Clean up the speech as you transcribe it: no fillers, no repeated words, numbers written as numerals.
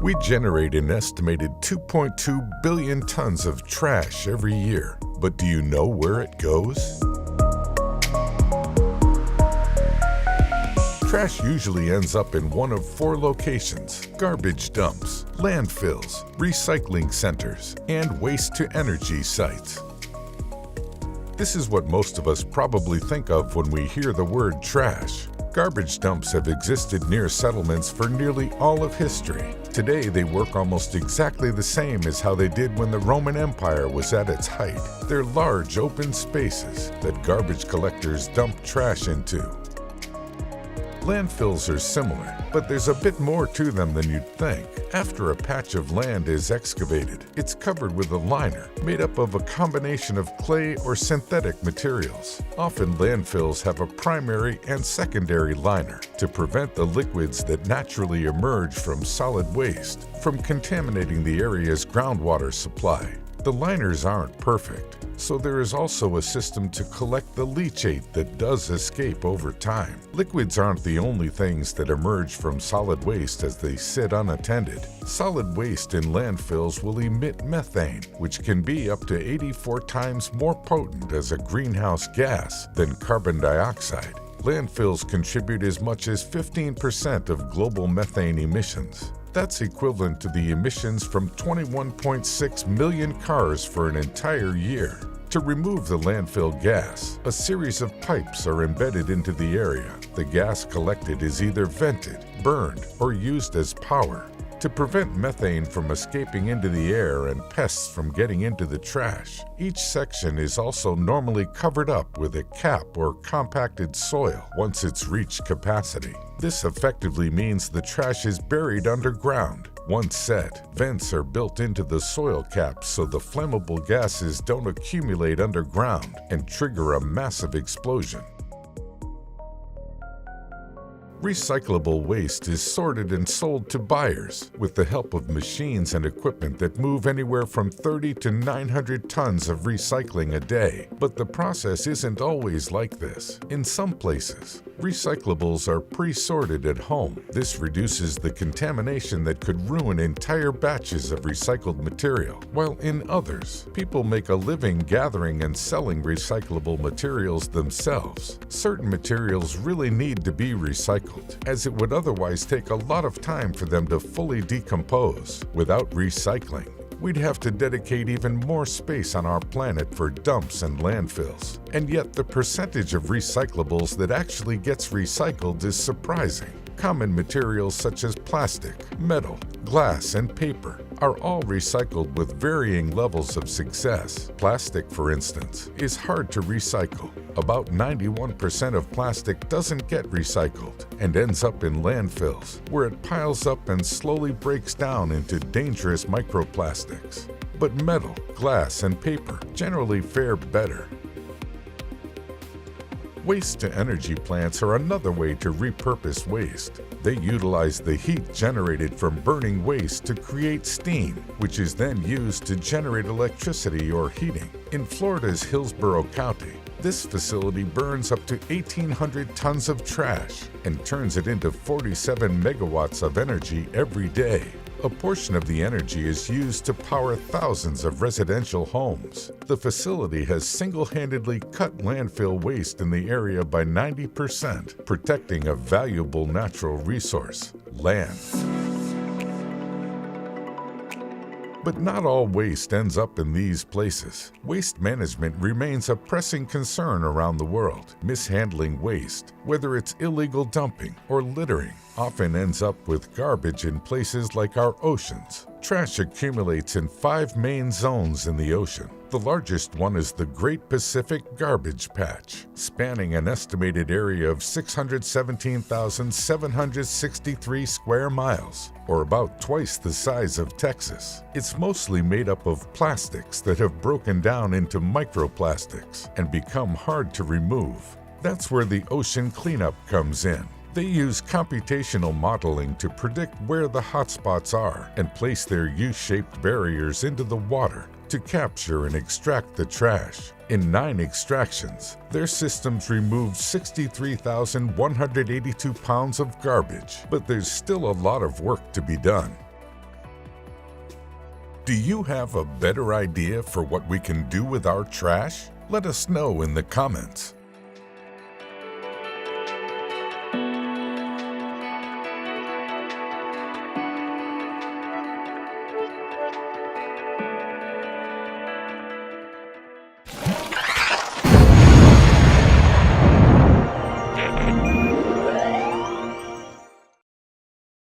We generate an estimated 2.2 billion tons of trash every year. But do you know where it goes? Trash usually ends up in one of four locations: garbage dumps, landfills, recycling centers, and waste-to-energy sites. This is what most of us probably think of when we hear the word trash. Garbage dumps have existed near settlements for nearly all of history. Today, they work almost exactly the same as how they did when the Roman Empire was at its height. They're large, open spaces that garbage collectors dump trash into. Landfills are similar, but there's a bit more to them than you'd think. After a patch of land is excavated, it's covered with a liner made up of a combination of clay or synthetic materials. Often landfills have a primary and secondary liner to prevent the liquids that naturally emerge from solid waste from contaminating the area's groundwater supply. The liners aren't perfect, so there is also a system to collect the leachate that does escape over time. Liquids aren't the only things that emerge from solid waste as they sit unattended. Solid waste in landfills will emit methane, which can be up to 84 times more potent as a greenhouse gas than carbon dioxide. Landfills contribute as much as 15% of global methane emissions. That's equivalent to the emissions from 21.6 million cars for an entire year. To remove the landfill gas, a series of pipes are embedded into the area. The gas collected is either vented, burned, or used as power. To prevent methane from escaping into the air and pests from getting into the trash, each section is also normally covered up with a cap or compacted soil once it's reached capacity. This effectively means the trash is buried underground. Once set, vents are built into the soil caps so the flammable gases don't accumulate underground and trigger a massive explosion. Recyclable waste is sorted and sold to buyers with the help of machines and equipment that move anywhere from 30 to 900 tons of recycling a day. But the process isn't always like this. In some places, recyclables are pre-sorted at home. This reduces the contamination that could ruin entire batches of recycled material. While in others, people make a living gathering and selling recyclable materials themselves. Certain materials really need to be recycled, as it would otherwise take a lot of time for them to fully decompose. Without recycling, we'd have to dedicate even more space on our planet for dumps and landfills. And yet the percentage of recyclables that actually gets recycled is surprising. Common materials such as plastic, metal, glass, and paper are all recycled with varying levels of success. Plastic, for instance, is hard to recycle. About 91% of plastic doesn't get recycled and ends up in landfills, where it piles up and slowly breaks down into dangerous microplastics. But metal, glass, and paper generally fare better. Waste-to-energy plants are another way to repurpose waste. They utilize the heat generated from burning waste to create steam, which is then used to generate electricity or heating. In Florida's Hillsborough County, this facility burns up to 1,800 tons of trash and turns it into 47 megawatts of energy every day. A portion of the energy is used to power thousands of residential homes. The facility has single-handedly cut landfill waste in the area by 90%, protecting a valuable natural resource, land. But not all waste ends up in these places. Waste management remains a pressing concern around the world. Mishandling waste, whether it's illegal dumping or littering, often ends up with garbage in places like our oceans. Trash accumulates in 5 main zones in the ocean. The largest one is the Great Pacific Garbage Patch, spanning an estimated area of 617,763 square miles, or about twice the size of Texas. It's mostly made up of plastics that have broken down into microplastics and become hard to remove. That's where the ocean cleanup comes in. They use computational modeling to predict where the hotspots are and place their U-shaped barriers into the water to capture and extract the trash. In 9 extractions, their systems removed 63,182 pounds of garbage, but there's still a lot of work to be done. Do you have a better idea for what we can do with our trash? Let us know in the comments.